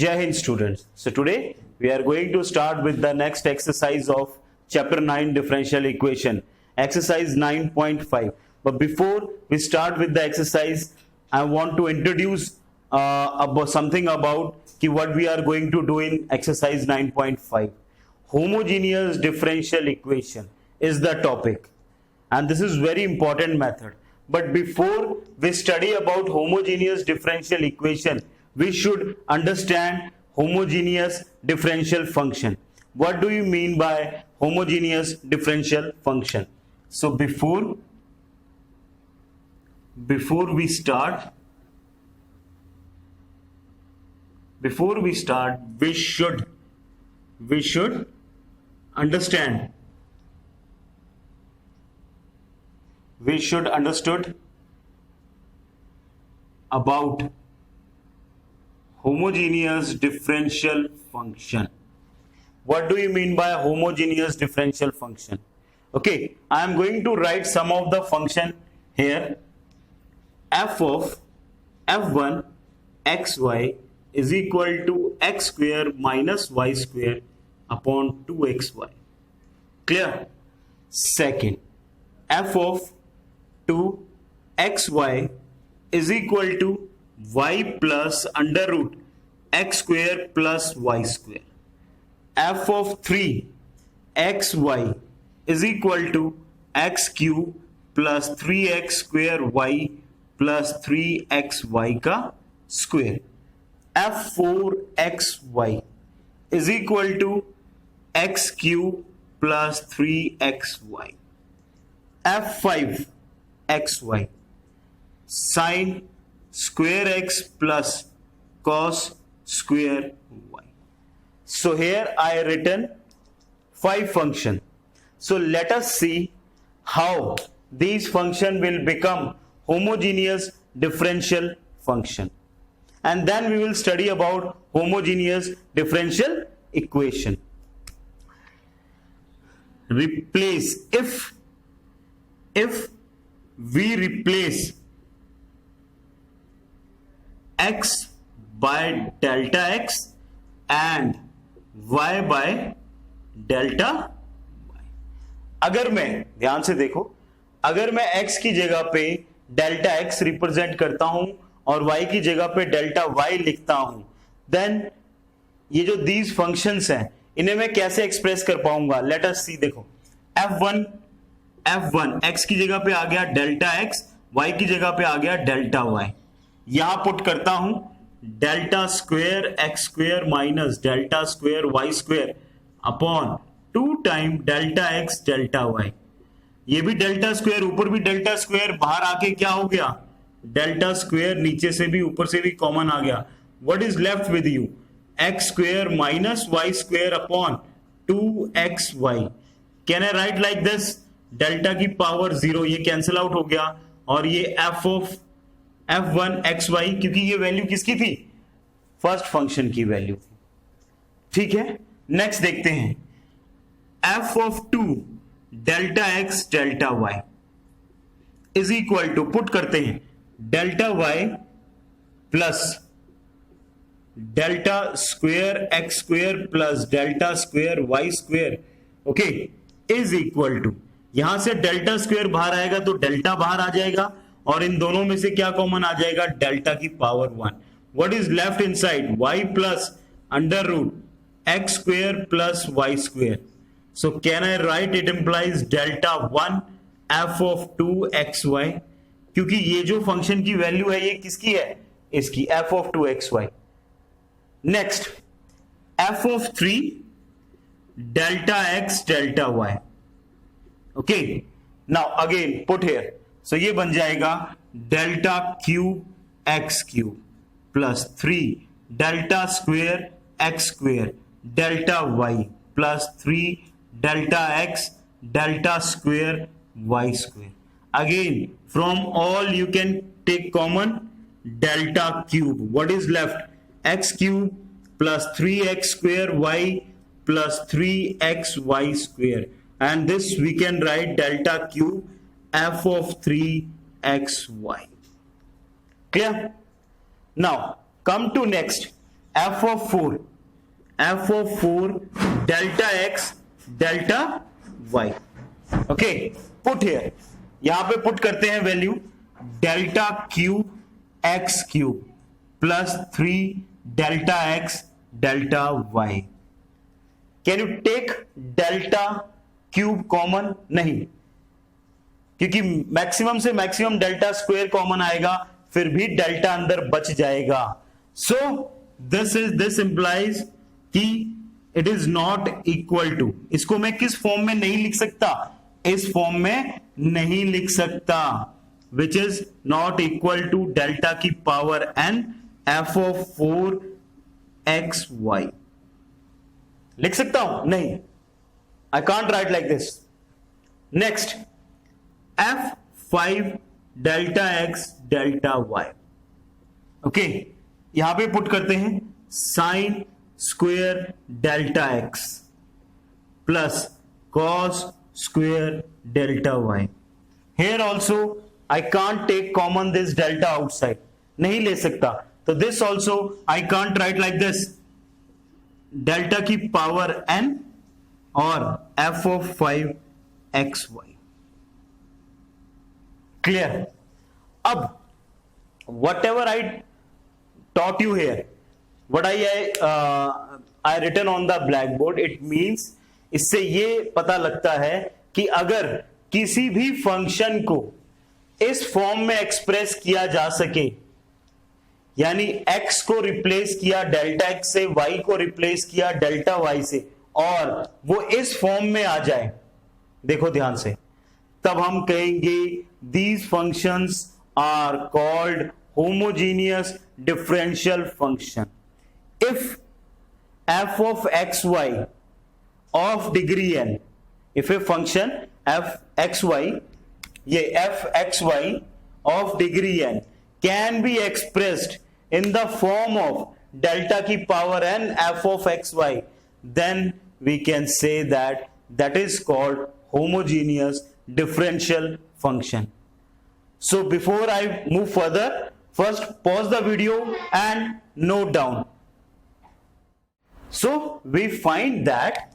Jai Hind students. So today we are going to start with the next exercise of chapter 9 differential equation, exercise 9.5. But before we start with the exercise, I want to introduce about something about what we are going to do in exercise 9.5. Homogeneous differential equation is the topic, and this is very important method. But before we study about homogeneous differential equation, we should understand homogeneous differential function. What do you mean by homogeneous differential function? So before we start, we should understand. We should understood about homogeneous differential function. What do you mean by homogeneous differential function? Okay, I am going to write some of the function here. F of f1 xy is equal to x square minus y square upon 2xy. Clear? Second, f of 2xy is equal to y plus under root x square plus y square. F of 3xy is equal to x cube plus 3x square y plus 3xy का square. F4xy is equal to x cube plus 3xy. F5xy sin square x plus cos square y. So here I written 5 function. So let us see how these function will become homogeneous differential function, and then we will study about homogeneous differential equation. Replace, if we replace x by delta x and y by delta y. अगर मैं, ध्यान से देखो, अगर मैं x की जगह पे डेल्टा x रिप्रेजेंट करता हूं और y की जगह पे डेल्टा y लिखता हूं, देन ये जो दीज फंक्शंस हैं इन्हें मैं कैसे एक्सप्रेस कर पाऊंगा? लेट अस सी. देखो, f1 x की जगह पे आ गया डेल्टा x, y की जगह पे आ गया डेल्टा y. यहां पुट करता हूं delta square x square minus delta square y square upon 2 time delta x delta y. ये भी डेल्टा स्क्वेयर, ऊपर भी डेल्टा स्क्वेयर, बाहर आके क्या हो गया? डेल्टा स्क्वेयर, नीचे से भी ऊपर से भी कॉमन आ गया. What is left with you? X square minus y square upon 2xy. Can I write like this? Delta की पावर 0, ये कैंसिल आउट हो गया, और ये f ऑफ f1 xy, क्योंकि ये वैल्यू किसकी थी? फर्स्ट फंक्शन की वैल्यू थी. ठीक है, नेक्स्ट देखते हैं. f of 2 delta x delta y is equal to, put करते हैं, delta y plus delta square x square plus delta square y square, okay, is equal to, यहां से डेल्टा स्क्वेयर बाहर आएगा तो डेल्टा बाहर आ जाएगा, और इन दोनों में से क्या कॉमन आ जाएगा? डेल्टा की power 1. What is left inside? y plus under root x square plus y square. So can I write it implies delta 1 f of 2xy, क्योंकि ये जो फंक्शन की वैल्यू है ये किसकी है? इसकी, f of 2xy. Next, f of 3 delta x delta y. Okay, now again put here. So ये बन जाएगा delta cube x cube plus 3 delta square x square delta y plus 3 delta x delta square y square. Again from all you can take common delta cube. What is left? X cube plus 3x square y plus 3xy square, and this we can write delta cube f of 3xy. Clear? Now come to next, f of 4 delta x delta y. Okay, put here, यहां पे put करते हैं value delta cube x cube plus 3 delta x delta y. Can you take delta cube common? नहीं, क्योंकि maximum से maximum delta square common आएगा, फिर भी डेल्टा अंदर बच जाएगा. सो दिस इंप्लाइज कि it is not equal to. इसको मैं किस फॉर्म में नहीं लिख सकता? इस फॉर्म में नहीं लिख सकता, which is not equal to delta की power n f of 4xy. लिख सकता हूं? नहीं, I can't write like this. Next, f5 delta x delta y. Okay, यहां पे पुट करते हैं sine square delta x plus cos square delta y. Here also I can't take common this delta outside. नहीं ले सकता, तो this also I can't write like this. Delta की power n और f of 5xy. क्लियर? अब whatever I taught you here, what I written on the blackboard, it means, इससे ये पता लगता है कि अगर किसी भी फंक्शन को इस फॉर्म में एक्सप्रेस किया जा सके, यानी x को रिप्लेस किया डेल्टा x से, y को रिप्लेस किया डेल्टा y से, और वो इस फॉर्म में आ जाए, देखो ध्यान से, तब हम कहेंगे these functions are called homogeneous differential function. If f of xy of degree n, if a function f xy, ये f xy of degree n can be expressed in the form of delta की power n f of xy, then we can say that that is called homogeneous differential function. So before I move further, first pause the video and note down. So we find that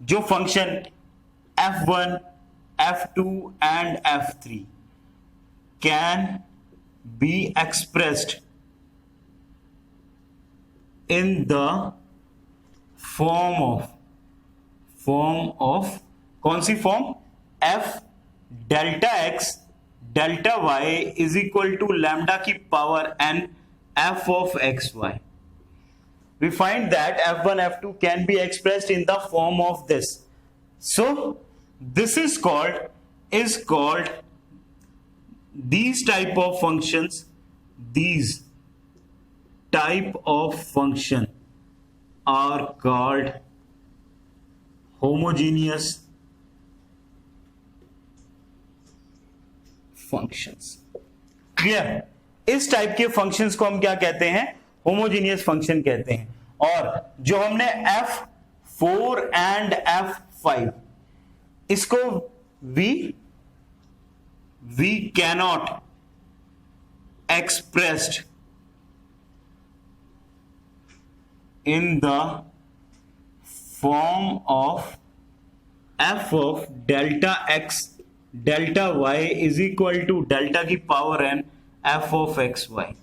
जो function f1, f2 and f3 can be expressed in the form of कौन सी form? f delta x delta y is equal to lambda की power n f of xy. We find that f1, f2 can be expressed in the form of this. So this is called these type of functions are called homogeneous functions. Clear? इस type के functions को हम क्या कहते हैं? Homogeneous function कहते हैं. और जो हमने f4 एंड f5, इसको we cannot expressed in the form of f of delta x delta y is equal to delta की power n f of xy.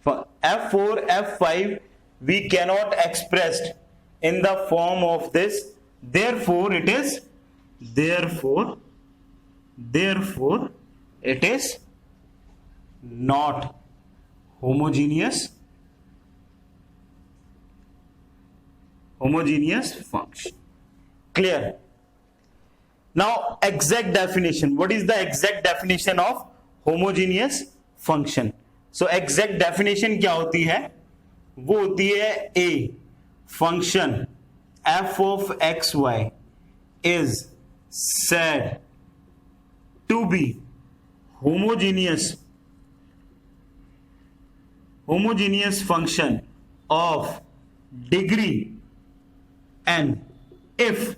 For f4, f5 we cannot expressed in the form of this, therefore it is not homogeneous function. Clear? Now exact definition. What is the exact definition of homogeneous function? So exact definition क्या होती है? वो होती है a function f of xy is said to be homogeneous function of degree n if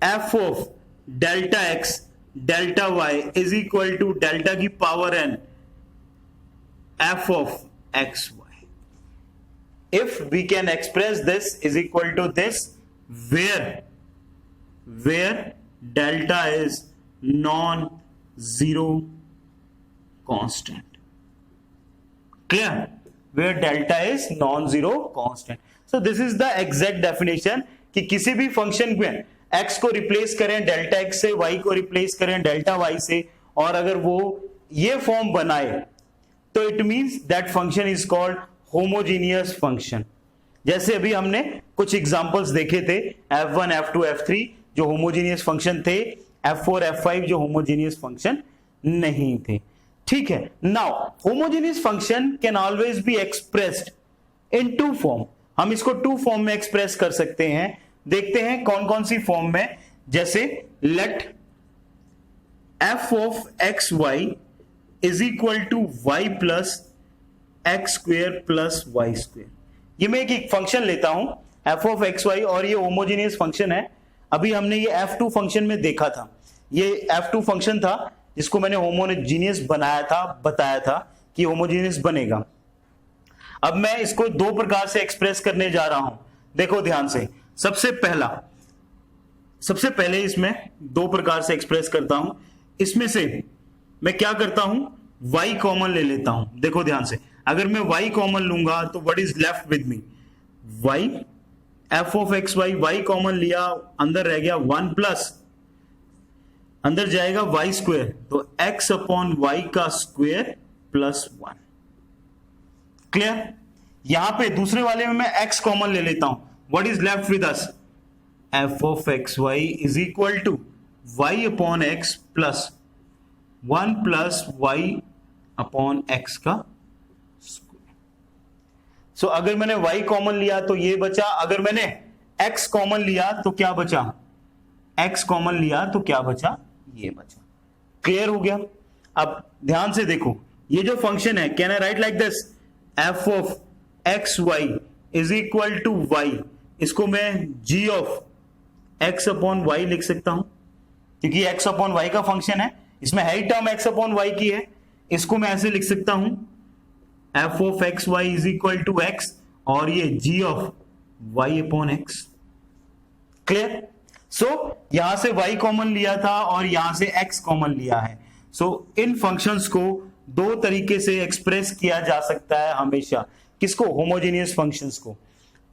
f of delta x delta y is equal to delta की power n f of x y. If we can express this is equal to this where delta is non-zero constant. Clear? Where delta is non-zero constant. So this is the exact definition कि किसी भी function में x को replace करें delta x से, y को replace करें delta y से, और अगर वो ये फॉर्म बनाए तो it means that function is called homogeneous function. जैसे अभी हमने कुछ एग्जांपल्स देखे थे, f1 f2 f3 जो होमोजीनियस फंक्शन थे, f4 f5 जो होमोजीनियस फंक्शन नहीं थे. ठीक है. Now homogeneous function can always be expressed in two form. हम इसको टू फॉर्म में एक्सप्रेस कर सकते हैं. देखते हैं कौन कौन सी फॉर्म में. जैसे let f of x y is equal to y plus x square plus y square. ये मैं एक फंक्शन लेता हूं f ऑफ एक्स वाई और ये होमोजीनियस फंक्शन है. अभी हमने ये f2 फंक्शन में देखा था. ये f2 फंक्शन था जिसको मैंने होमोजीनियस बनाया था, बताया था कि होमोजीनियस बनेगा. अब मैं इसको दो प्रकार से एक्सप्रेस करने जा रहा हूं. देखो ध्यान से. सबसे पहले इसमें दो प्रकार से एक्सप्रेस करता हूं. इसमें से मैं क्या करता हूं, y कॉमन ले लेता हूं. देखो ध्यान से. अगर मैं y कॉमन लूंगा तो what is left with me, y f of x y, y common लिया, अंदर रह गया 1 प्लस, अंदर जाएगा y स्क्वेयर, तो x अपॉन वाई का स्क्वेयर प्लस 1. क्लियर? यहां पे दूसरे वाले में मैं x कॉमन ले लेता हूं. What is left with us, f of x y is equal to y upon x plus 1 plus y upon x का. सो अगर मैंने y कॉमन लिया तो ये बचा, अगर मैंने x कॉमन लिया तो क्या बचा, x कॉमन लिया तो क्या बचा, ये बचा. क्लियर हो गया? अब ध्यान से देखो, ये जो फंक्शन है, can I write like this, f of x y is equal to y. इसको मैं g of x upon y लिख सकता हूं क्योंकि x अपॉन वाई का फंक्शन है. इसमें है ही टर्म x अपॉन वाई की है. इसको मैं ऐसे लिख सकता हूं, f of x y is equal to x और ये g of y upon x. Clear? So यहां से y कॉमन लिया था और यहां से x कॉमन लिया है. सो इन फंक्शंस को दो तरीके से एक्सप्रेस किया जा सकता है हमेशा. किसको? होमोजेनियस फंक्शंस को.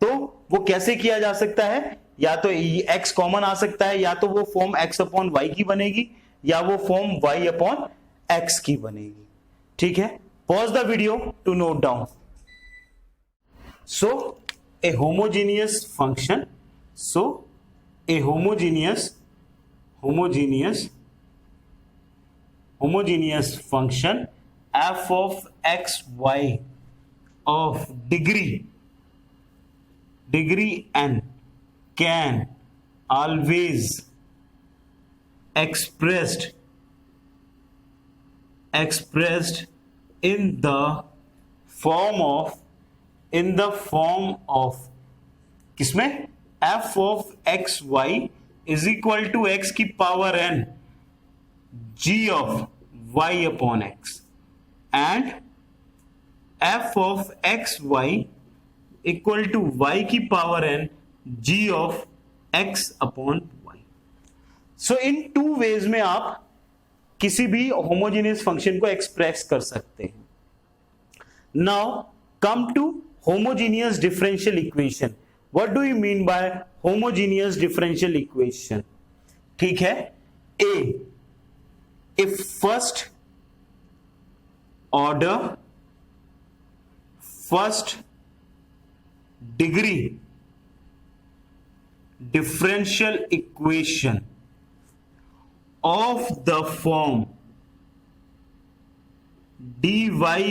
तो वो कैसे किया जा सकता है? या तो x कॉमन आ सकता है, या तो वो फॉर्म x अपॉन वाई की बनेगी, या वो फॉर्म y अपॉन x की बनेगी. ठीक है? Pause the video to note down. So a homogeneous function. So a homogeneous function f of x y of degree n can always expressed in the form of किसमें, f of x y is equal to x की power n g of y upon x and f of x y equal to y की power n g of x upon y. So in two ways में आप किसी भी homogeneous function को express कर सकते हैं. Now come to homogeneous differential equation. What do you mean by homogeneous differential equation? ठीक है. A, if first order first degree differential equation of the form dy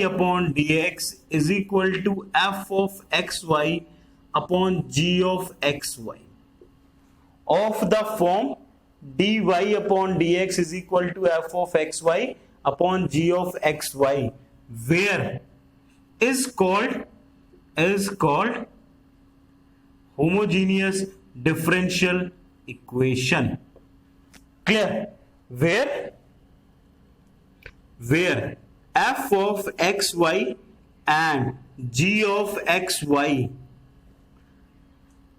upon dx is equal to f of xy upon g of xy, of the form dy upon dx is equal to f of xy upon g of xy, where is called homogeneous differential equation. Clear? where f of xy and g of xy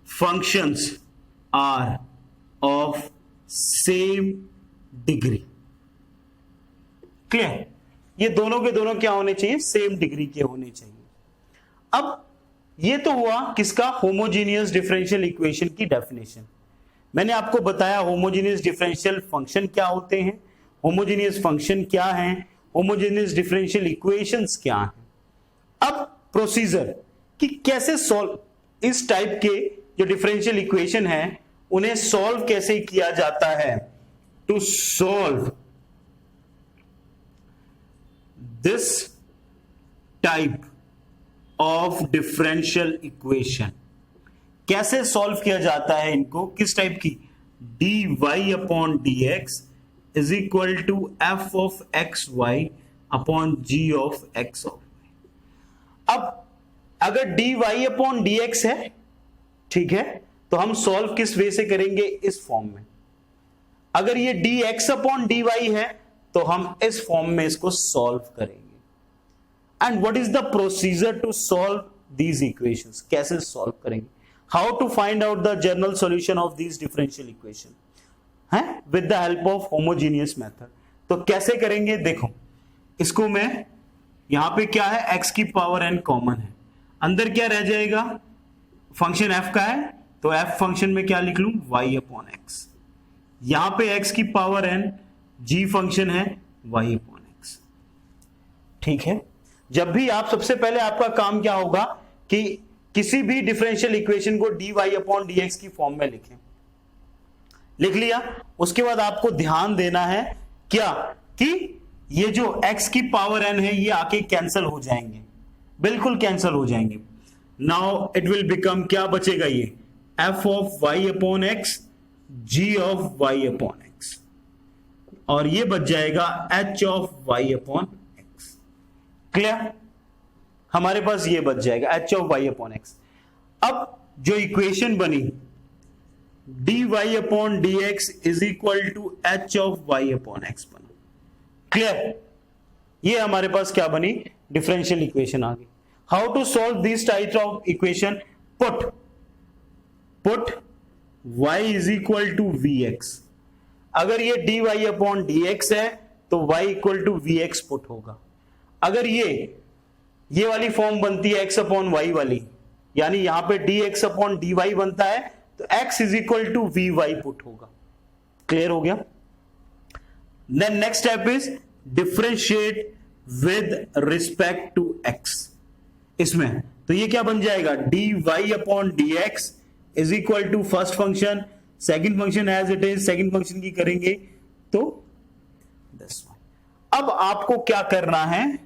functions are of same degree. Clear? ये दोनों के दोनों क्या होने चाहिए? Same degree के होने चाहिए. अब ये तो हुआ किसका? होमोजीनियस डिफरेंशियल इक्वेशन की डेफिनेशन. मैंने आपको बताया होमोजीनियस डिफरेंशियल फंक्शन क्या होते हैं, होमोजीनियस फंक्शन क्या है, होमोजीनियस डिफरेंशियल इक्वेशंस क्या हैं. अब प्रोसीजर कि कैसे सॉल्व इस टाइप के जो डिफरेंशियल इक्वेशन है उन्हें सॉल्व कैसे किया जाता है. To solve this type of differential equation, कैसे सॉल्व किया जाता है इनको, किस टाइप की? dy upon dx is equal to f of xy upon g of x of y. अब अगर dy अपॉन dx है, ठीक है, तो हम सॉल्व किस वे से करेंगे? इस फॉर्म में. अगर ये dx अपॉन dy है तो हम इस फॉर्म में इसको सॉल्व करेंगे. And what is the procedure to solve these equations? कैसे सॉल्व करेंगे? How to find out the general solution of these differential equation है with the help of homogeneous method. तो कैसे करेंगे? देखो, इसको मैं यहां पे क्या है? x की पावर n कॉमन है, अंदर क्या रह जाएगा? फंक्शन f का है तो f फंक्शन में क्या लिख लूं? y upon x. यहां पे x की पावर n g फंक्शन है y अपॉन x. ठीक है? जब भी आप, सबसे पहले आपका काम क्या होगा कि किसी भी डिफरेंशियल इक्वेशन को dy अपॉन dx की फॉर्म में लिखें. लिख लिया, उसके बाद आपको ध्यान देना है क्या कि ये जो x की पावर n है ये आके कैंसिल हो जाएंगे, बिल्कुल कैंसिल हो जाएंगे. नाउ इट विल बिकम, क्या बचेगा? ये f of y upon x g of y upon x, और ये बच जाएगा h of y upon x. Clear? हमारे पास ये बच जाएगा h of y upon x. अब जो इक्वेशन बनी dy upon dx is equal to h of y upon x बना. क्लियर? ये हमारे पास क्या बनी? डिफरेंशियल इक्वेशन आ गई. How to solve this type of equation? Put y is equal to vx. अगर ये dy अपॉन dx है तो y equal to vx put होगा. अगर ये वाली फॉर्म बनती है x अपॉन y वाली, यानी यहां पे dx अपॉन dy बनता है तो x is equal to vy put होगा. क्लियर हो गया? Then next step is differentiate with respect to x. इसमें तो ये क्या बन जाएगा? dy upon dx is equal to first function, second function as it is, second function की करेंगे तो दिस वन. अब आपको क्या करना है?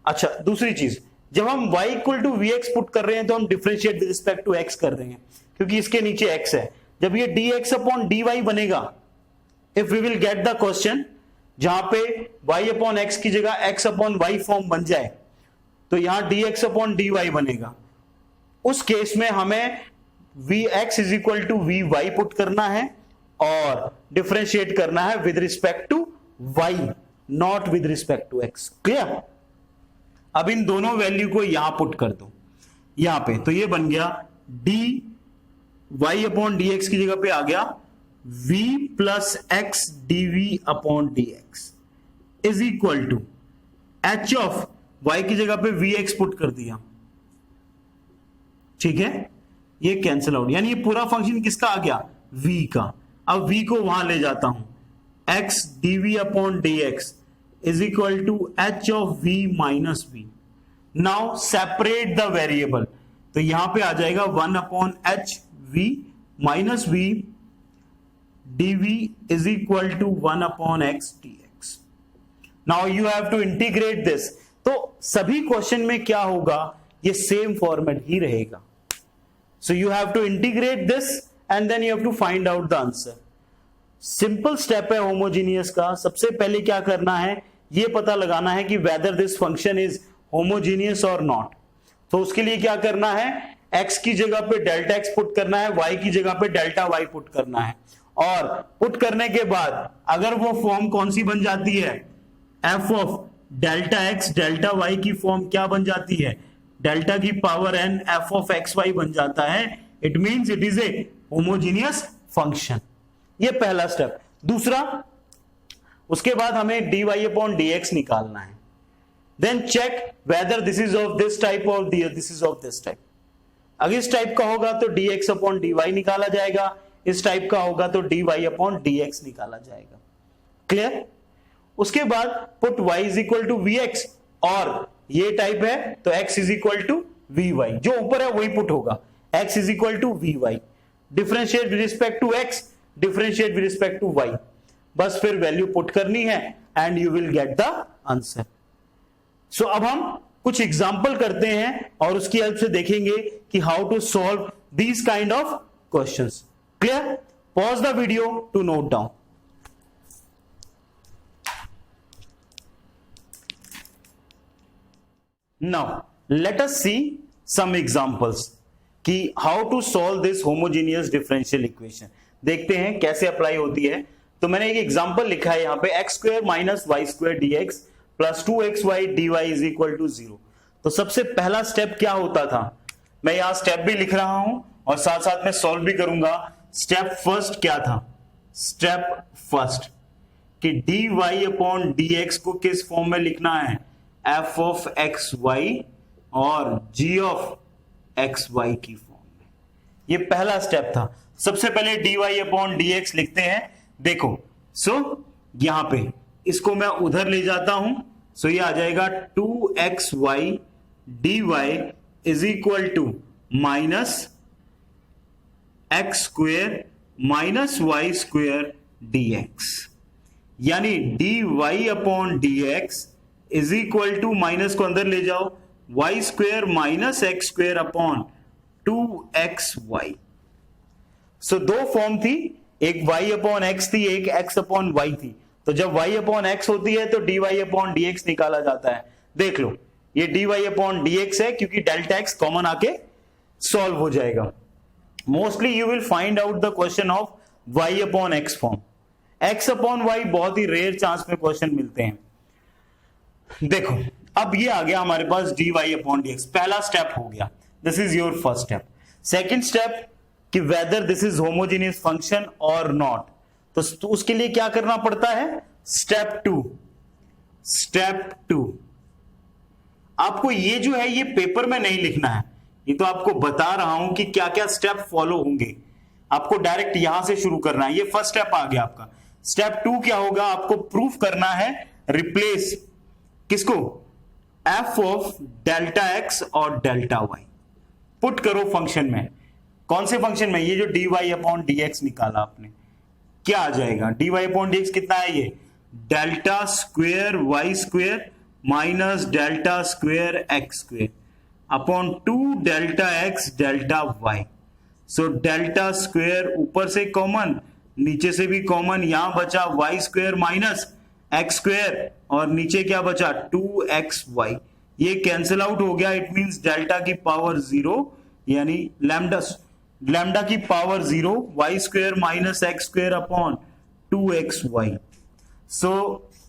अच्छा, दूसरी चीज, जब हम y equal to vx put कर रहे हैं तो हम differentiate with respect to x कर रहे हैं, क्योंकि इसके नीचे x है. जब ये dx अपॉन dy बनेगा, if we will get the question जहां पे y अपॉन x की जगह x अपॉन y फॉर्म बन जाए तो यहां dx अपॉन dy बनेगा. उस केस में हमें vx is equal to vy put करना है और डिफरेंशिएट करना है with respect to y, not with respect to x. Clear? अब इन दोनों वैल्यू को यहां पुट कर दो यहां पे, तो ये बन गया dy अपॉन dx की जगह पे आ गया v plus x dv upon dx is equal to h of y की जगह पे vx पुट कर दिया. ठीक है? ये कैंसिल आउट, यानी ये पूरा फंक्शन किसका आ गया? v का. अब v को वहां ले जाता हूं, x dv upon dx is equal to h of v minus v. Now separate the variable. तो यहां पे आ जाएगा 1 upon h v minus v dv is equal to 1 upon x dx. Now you have to integrate this. तो सभी question में क्या होगा? ये सेम फॉर्मेट ही रहेगा. So you have to integrate this and then you have to find out the answer. Simple step है homogeneous का. सबसे पहले क्या करना है? ये पता लगाना है कि whether this function is homogeneous और नॉट. तो उसके लिए क्या करना है? x की जगह पे डेल्टा x पुट करना है, y की जगह पे डेल्टा y पुट करना है, और पुट करने के बाद अगर वो फॉर्म कौन सी बन जाती है, f of delta x delta y की फॉर्म क्या बन जाती है, डेल्टा की power n f of x y बन जाता है, it means it is a homogeneous function. ये पहला स्टेप। दूसरा, उसके बाद हमें dy अपॉन dx निकालना है। Then check whether this is of this type और this is of this type. अगर इस टाइप का होगा तो dx अपॉन dy निकाला जाएगा, इस टाइप का होगा तो dy अपॉन dx निकाला जाएगा। क्लियर? उसके बाद put y is equal to vx और ये टाइप है तो x is equal to vy, जो ऊपर है वही पुट होगा, x is equal to vy। Differentiate with respect to x, differentiate with respect to y, बस फिर वैल्यू पुट करनी है and you will get the answer. So अब हम कुछ एग्जांपल करते हैं और उसकी हेल्प से देखेंगे कि how to solve these kind of questions. Clear? Pause the video to note down. Now let us see some examples कि how to solve this homogeneous differential equation. देखते हैं कैसे अप्लाई होती है। तो मैंने एक एग्जांपल लिखा है यहां पे x square minus y square d x plus 2xy dy is equal to 0। तो सबसे पहला स्टेप क्या होता था, मैं यहां स्टेप भी लिख रहा हूं और साथ साथ में सॉल्व भी करूंगा। स्टेप फर्स्ट क्या था, स्टेप फर्स्ट कि dy अपॉन dx को किस फॉर्म में लिखना है, f ऑफ एक्स वाई और g ऑफ एक्स वाई की फॉर्म में। ये पहला स्टेप था। सबसे पहले dy अपॉन dx लिखते हैं। देखो यहां पे इसको मैं उधर ले जाता हूं, ये आ जाएगा 2xy dy is equal to minus x square minus y square dx, यानी dy upon dx is equal to, minus को अंदर ले जाओ, y square minus x square upon 2xy। दो फॉर्म थी, एक y अपॉन एक्स थी, एक x अपॉन वाई थी। तो जब y अपॉन एक्स होती है तो dy अपॉन dx निकाला जाता है। देख लो ये dy अपॉन dx है क्योंकि डेल्टा x कॉमन आके सॉल्व हो जाएगा। Mostly you will find out the question of y upon x form. x upon y बहुत ही रेयर चांस में क्वेश्चन मिलते हैं। देखो अब ये आ गया हमारे पास dy अपॉन dx, पहला स्टेप हो गया, this is your first step. Second step कि whether this is homogeneous function और नॉट, तो उसके लिए क्या करना पड़ता है, स्टेप टू आपको ये जो है ये पेपर में नहीं लिखना है, ये तो आपको बता रहा हूं कि क्या क्या स्टेप फॉलो होंगे। आपको डायरेक्ट यहां से शुरू करना है। ये फर्स्ट स्टेप आ गया आपका। स्टेप 2 क्या होगा, आपको प्रूफ करना है, रिप्लेस किसको, एफ ऑफ डेल्टा एक्स और डेल्टा वाई पुट करो फंक्शन में। कौन से फंक्शन में, ये जो dy अपॉन dx निकाला आपने, क्या आ जाएगा, dy अपॉन dx कितना है, ये delta square y square minus delta square x square upon 2 delta x delta y. Delta square ऊपर से कॉमन, नीचे से भी कॉमन, यहां बचा y square minus x square और नीचे क्या बचा 2xy। ये कैंसिल आउट हो गया, इट मींस डेल्टा की पावर 0 यानी लैम्डा की power 0 y square minus x square upon 2xy।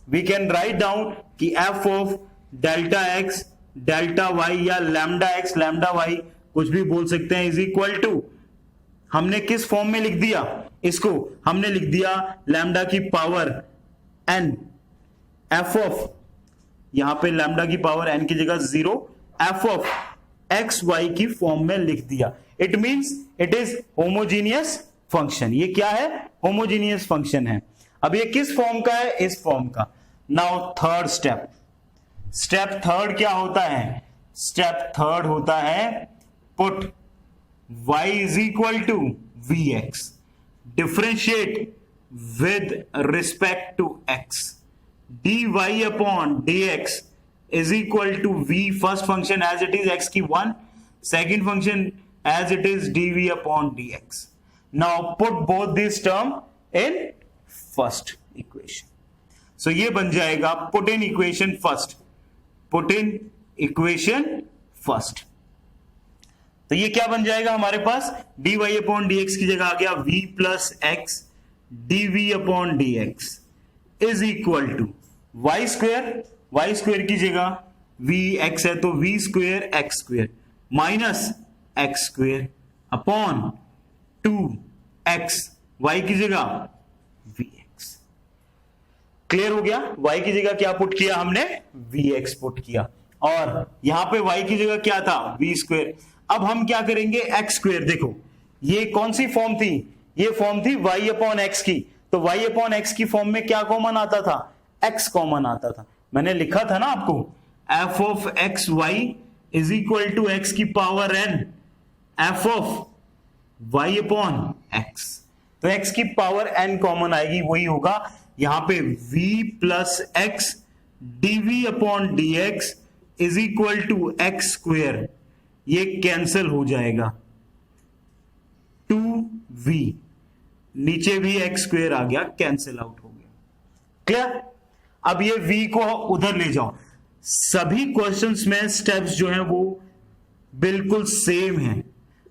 We can write down कि f of delta x delta y या लैम्डा एक्स लैम्डा वाई कुछ भी बोल सकते हैं, इज इक्वल टू, हमने किस फॉर्म में लिख दिया इसको, हमने लिख दिया लैम्डा की पावर n, एफ ऑफ, यहां पे लैम्डा की पावर n की जगह 0, एफ ऑफ एक्स वाई की फॉर्म में लिख दिया। It means it is homogeneous function. ये क्या है, होमोजीनियस फंक्शन है। अब ये किस फॉर्म का है, इस फॉर्म का। Now third step, step third क्या होता है, स्टेप थर्ड होता है put y is equal to vx, differentiate with respect to x, dy upon dx is equal to v, first function as it is x की 1, second function as it is dv upon dx. Now put both these term in first equation. So ये बन जाएगा put in equation first, put in equation first. तो ये क्या बन जाएगा हमारे पास, dy upon dx की जगह आ गया v plus x dv upon dx is equal to y square की जगह v x है तो v square x square minus x square upon 2x y की जगह vx। क्लियर हो गया? y की जगह क्या पुट किया हमने? vx पुट किया, और यहां पे y की जगह क्या था? v square. अब हम क्या करेंगे? x square. देखो ये कौन सी फॉर्म थी? ये फॉर्म थी y अपॉन x की, तो y अपॉन x की फॉर्म में क्या कॉमन आता था? x कॉमन आता था। मैंने लिखा था ना आपको, f of x y is equal to x की power n f of y upon x। तो x की पावर n कॉमन आएगी, वही होगा यहां पे v plus x dv upon dx is equal to x square. ये कैंसिल हो जाएगा, 2v नीचे भी एक्स स्क्वेयर आ गया, कैंसिल आउट हो गया। क्लियर? अब ये v को उधर ले जाओ। सभी क्वेश्चंस में स्टेप्स जो हैं वो बिल्कुल सेम हैं,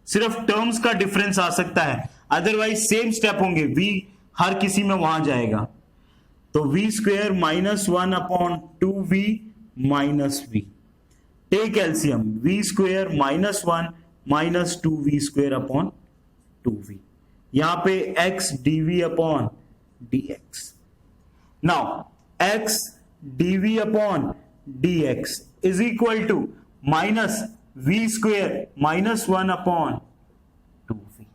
सिर्फ टर्म्स का डिफरेंस आ सकता है, अदरवाइज सेम स्टेप होंगे। v हर किसी में वहां जाएगा, तो v square minus 1 upon 2v minus v। Take LCM, v square minus 1 minus 2v square upon 2v। यहां पे x dv upon dx। Now x dv upon dx is equal to minus v square minus 1 upon 2v।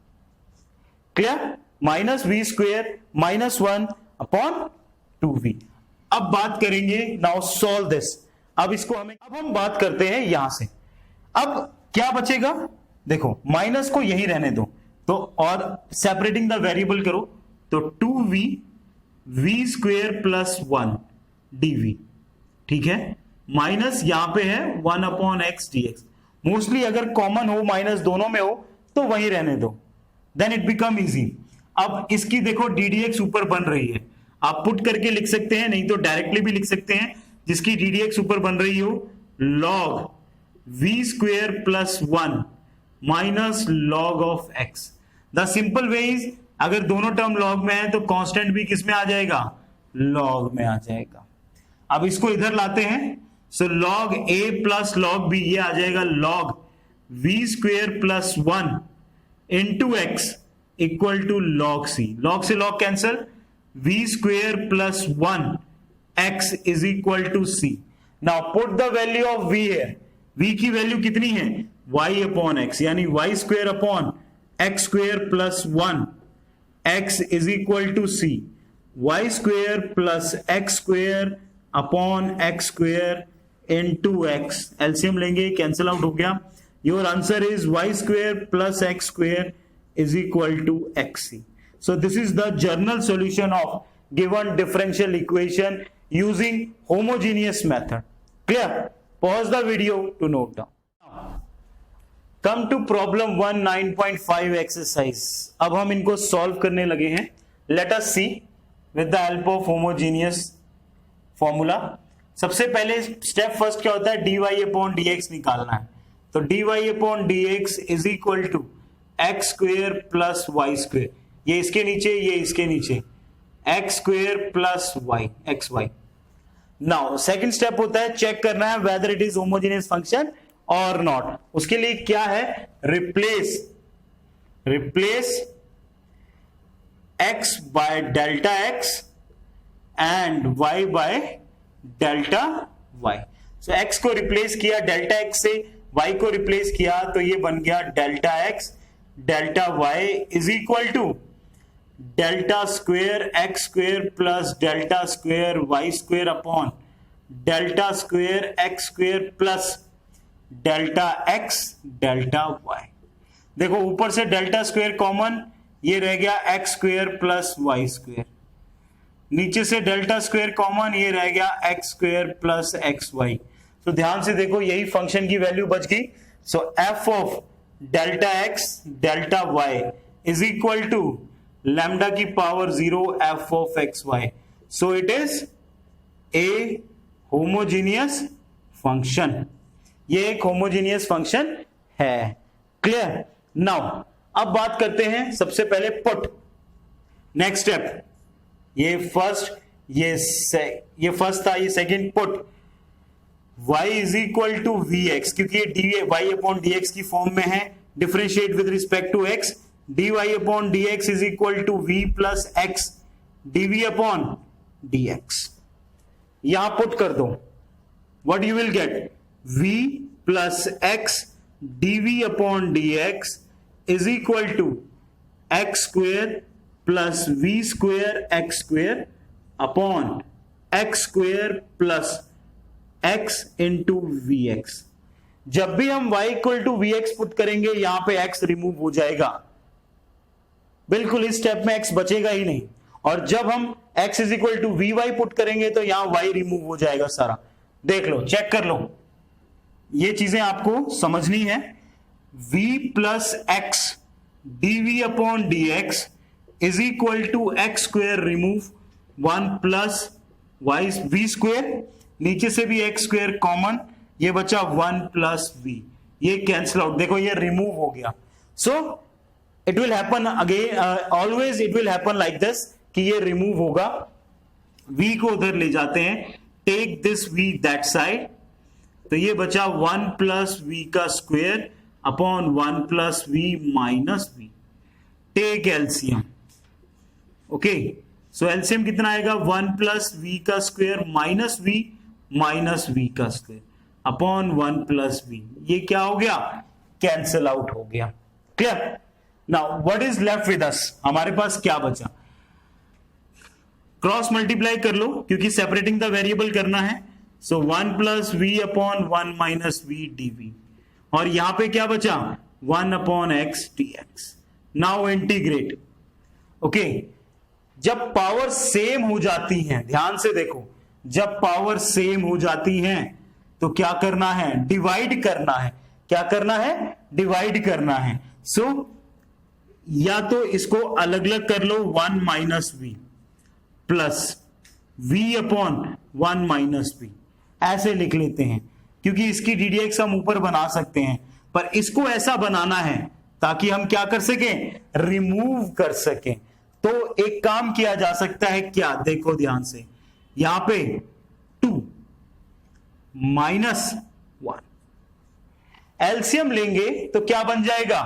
Clear? Minus v square minus 1 upon 2v। अब बात करेंगे, now solve this. अब हम बात करते हैं यहां से। अब क्या बचेगा? देखो माइनस को यही रहने दो, तो और सेपरेटिंग द वेरिएबल करो, तो 2v v square plus 1 dv। ठीक है, माइनस यहां पे है 1 अपॉन एक्स dx। मोस्टली अगर कॉमन हो, माइनस दोनों में हो, तो वही रहने दो, देन इट बिकम इजी। अब इसकी देखो ddx ऊपर बन रही है, आप पुट करके लिख सकते हैं, नहीं तो डायरेक्टली भी लिख सकते हैं। जिसकी ddx ऊपर बन रही हो, log v square plus 1 minus log of x। The simple way is, अगर दोनों टर्म log में है तो कांस्टेंट भी किस में आ जाएगा? log में आ जाएगा। अब इसको इधर लाते हैं, so log a plus log b, ये आ जाएगा log v square plus 1 into x equal to log c। log से log cancel, v square plus 1 x is equal to c। Now put the value of v here. v की value कितनी है? y upon x, यानी y square upon x square plus 1 x is equal to c। y square plus x square upon x square into x। LCM लेंगे, cancel out हो गया। Your answer is y square plus x square is equal to xc. So this is the general solution of given differential equation using homogeneous method. Clear? Pause the video to note down. Come to problem 1 9.5 exercise. अब हम इनको solve करने लगे हैं. Let us see with the help of homogeneous formula. सबसे पहले step first क्या होता है? dy upon dx निकालना है. तो dy upon dx is equal to x square plus y square, ये इसके नीचे, ये इसके नीचे, x square plus y x y. Now second step होता है चेक करना है whether it is homogeneous function और नॉट। उसके लिए क्या है? Replace x by delta x and y by delta y. So x को रिप्लेस किया डेल्टा एक्स से, वाई को रिप्लेस किया, तो ये बन गया delta x delta y is equal to delta square x square plus delta square y square upon delta square x square plus delta x delta y. देखो ऊपर से डेल्टा स्क्वेयर कॉमन, ये रह गया x square plus y square. नीचे से delta square common, ये रह गया x square plus x y. तो ध्यान से देखो, यही फंक्शन की वैल्यू बच गई। So f of delta x delta y is equal to lambda की power 0 f of x y. So it is a homogeneous function. ये एक होमोजीनियस फंक्शन है। क्लियर? नाउ अब बात करते हैं सबसे पहले पुट। नेक्स्ट स्टेप, ये फर्स्ट फर्स्ट था, ये second put y is equal to v x, क्योंकि ये d y upon d x की फॉर्म में है, differentiate with respect to x, dy upon d x is equal to v plus x dv upon dx। यहां put कर दो, what you will get, v plus x dv upon dx is equal to x square plus v square x square upon x square plus x into v x. जब भी हम y equal to v x put करेंगे यहां पे x remove हो जाएगा, बिल्कुल इस स्टेप में x बचेगा ही नहीं, और जब हम x is equal to v y put करेंगे तो यहां y रिमूव हो जाएगा सारा। देख लो, चेक कर लो, ये चीजें आपको समझनी है। v plus x dv upon dx is equal to x square remove 1 plus y v square, नीचे से भी एक्स स्क्वेयर कॉमन, ये बचा 1 प्लस वी, ये कैंसिल आउट, देखो ये रिमूव हो गया। So it will happen again, always it will happen like this कि ये रिमूव होगा, v को उधर ले जाते हैं, take this v that side, तो ये बचा 1 प्लस वी का square upon 1 plus v minus v, take LCM. Okay, so LCM कितना आएगा, 1 प्लस वी का स्क्वेयर माइनस वी का स्क्वेयर अपॉन 1 प्लस वी, ये क्या हो गया, कैंसिल आउट हो गया। Clear? Now what is left with us, हमारे पास क्या बचा, क्रॉस मल्टीप्लाई कर लो क्योंकि सेपरेटिंग द वेरिएबल करना है। So 1 plus v upon 1 minus v d v, और यहां पे क्या बचा, 1 upon x d x. Now integrate. Okay, जब पावर सेम हो जाती है, ध्यान से देखो, जब पावर सेम हो जाती है तो क्या करना है, डिवाइड करना है। क्या करना है, डिवाइड करना है। सो या तो इसको अलग अलग कर लो, 1 minus v plus v upon 1 minus v, ऐसे लिख लेते हैं, क्योंकि इसकी ddx हम ऊपर बना सकते हैं, पर इसको ऐसा बनाना है ताकि हम क्या कर सकें, रिमूव कर सकें। तो एक काम किया जा सकता है, क्या, देखो ध्यान से, यहां पे 2 माइनस 1 एलसीएम लेंगे तो क्या बन जाएगा,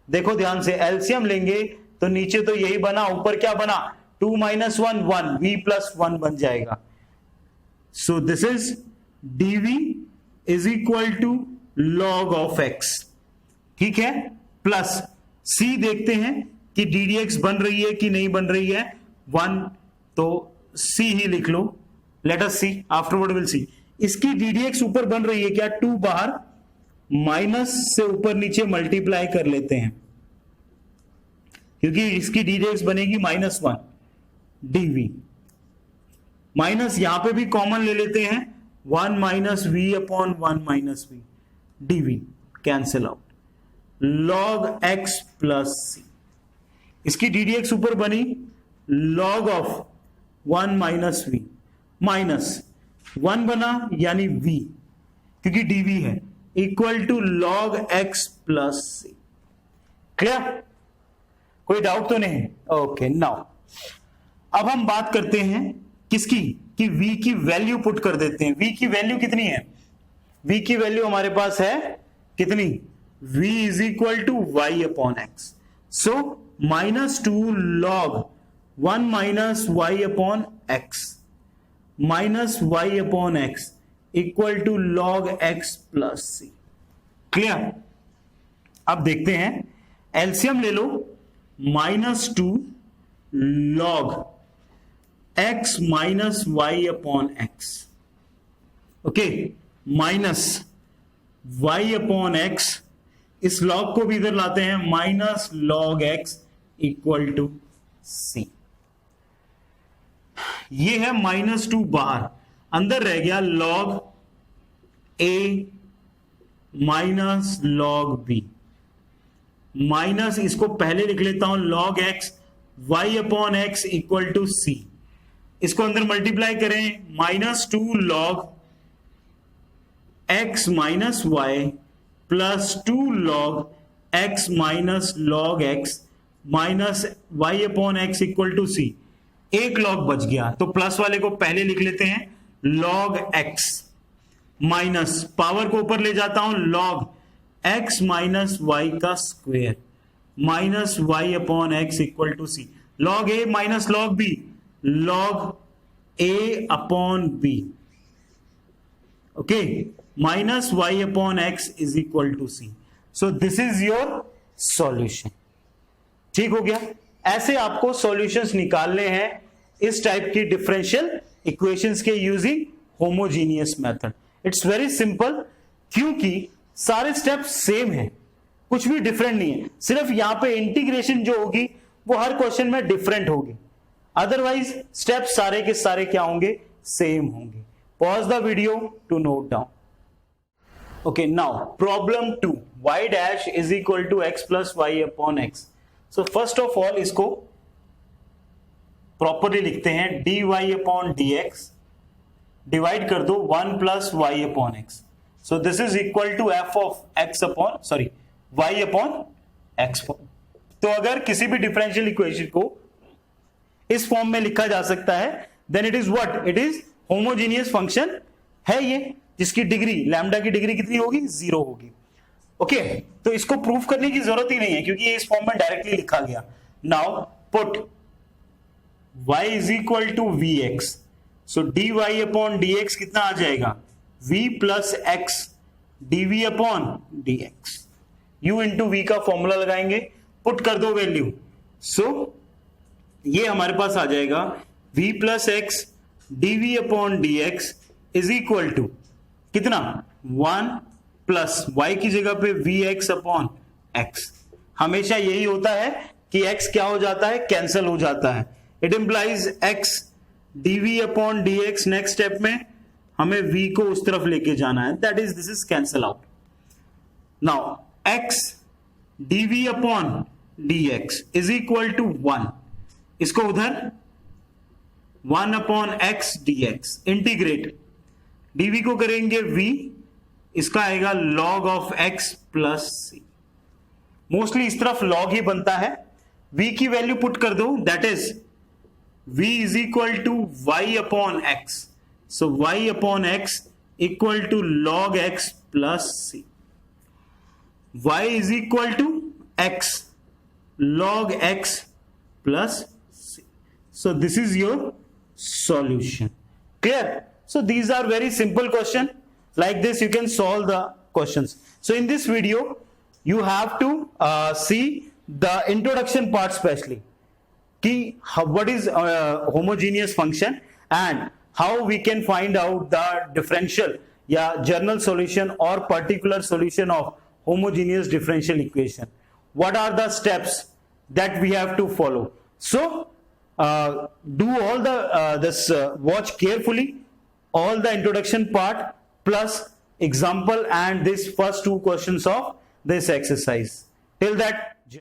देखो ध्यान से, एलसीएम लेंगे तो नीचे तो यही बना, ऊपर क्या बना, 2 माइनस 1 1, v प्लस 1 बन जाएगा। So this is dv is equal to log of x, ठीक है, प्लस c देखते हैं कि ddx बन रही है कि नहीं बन रही है, 1, तो c ही लिख लो, let us see, afterward will see. इसकी ddx ऊपर बन रही है क्या, 2 बाहर, माइनस से ऊपर नीचे मल्टीप्लाई कर लेते हैं, क्योंकि इसकी ddx बनेगी -1 dv, माइनस यहां पे भी कॉमन ले लेते हैं, 1 minus v upon 1 minus v dv, cancel out, log x plus c, इसकी ddx ऊपर बनी log of 1 minus v, minus 1 बना यानी v, क्योंकि dv है, equal to log x plus c। Clear? कोई डाउट तो नहीं? ओके, नाउ अब हम बात करते हैं किसकी, कि v की वैल्यू पुट कर देते हैं। v की वैल्यू कितनी है, v की वैल्यू हमारे पास है कितनी, v is equal to y upon x, so -2 log 1 minus y upon x minus y upon x equal to log x plus c. Clear? अब देखते हैं, एलसीएम ले लो, -2 log x minus y upon x, okay, minus y upon x, इस log को भी इधर लाते हैं, minus log x equal to c. ये है -2 बाहर, अंदर रह गया log a minus log b, minus इसको पहले लिख लेता हूं, log x y upon x equal to c, इसको अंदर मल्टीप्लाई करें, -2 log x minus y plus 2 log x minus log x minus y upon x equal to c, एक log बच गया तो प्लस वाले को पहले लिख लेते हैं log x, माइनस पावर को ऊपर ले जाता हूं log x माइनस वाई का square minus y upon x equal to c, log a minus log b, log a upon b, okay, minus y upon x is equal to c. So this is your solution. ठीक हो गया. ऐसे आपको solutions निकालने हैं इस type की differential equations के using homogeneous method. It's very simple, क्योंकि सारे स्टेप्स सेम हैं, कुछ भी डिफरेंट नहीं है. सिर्फ यहां पे इंटीग्रेशन जो होगी वो हर क्वेश्चन में डिफरेंट होगी, अदरवाइज स्टेप्स सारे के सारे क्या होंगे, सेम होंगे. Pause the video to note down. Okay, now problem 2, y dash is equal to x plus y upon x. So first of all इसको प्रॉपरली लिखते हैं, dy upon dx डिवाइड कर दो 1 plus y upon x. So this is equal to f of x upon y upon x. तो अगर किसी भी differential equation को इस फॉर्म में लिखा जा सकता है, then it is what, it is homogeneous function है ये, जिसकी डिग्री लैम्डा की डिग्री कितनी होगी, 0 होगी. ओके, तो इसको प्रूफ करने की जरूरत ही नहीं है क्योंकि ये इस फॉर्म में डायरेक्टली लिखा गया. Now put y is equal to v x, so d y upon d x कितना आ जाएगा, v plus x d v upon d x. u into v का फॉर्मूला लगाएंगे, पुट कर दो वैल्यू, सो ये हमारे पास आ जाएगा v plus x d v upon d x is equal to कितना, 1 प्लस y की जगह पे वी एक्स अपॉन एक्स. हमेशा यही होता है कि x क्या हो जाता है, कैंसल हो जाता है. It implies x dv upon dx. Next step में हमें v को उस तरफ लेके जाना है, that is this is cancel out. Now x dv upon dx is equal to 1, इसको उधर 1 upon x dx integrate, dv को करेंगे v, इसका आएगा log of x plus c. Mostly इस तरफ log ही बनता है. v की वैल्यू पुट कर दो, that is v is equal to y upon x. So y upon x equal to log x plus C. y is equal to x log x plus C. So this is your solution. Clear? So these are very simple question. Like this you can solve the questions. So in this video you have to see the introduction part specially. Ki what is homogeneous function and how we can find out the differential या general solution or particular solution of homogeneous differential equation. What are the steps that we have to follow? So do all the watch carefully. All the introduction part plus example and this first 2 questions of this exercise. Till that,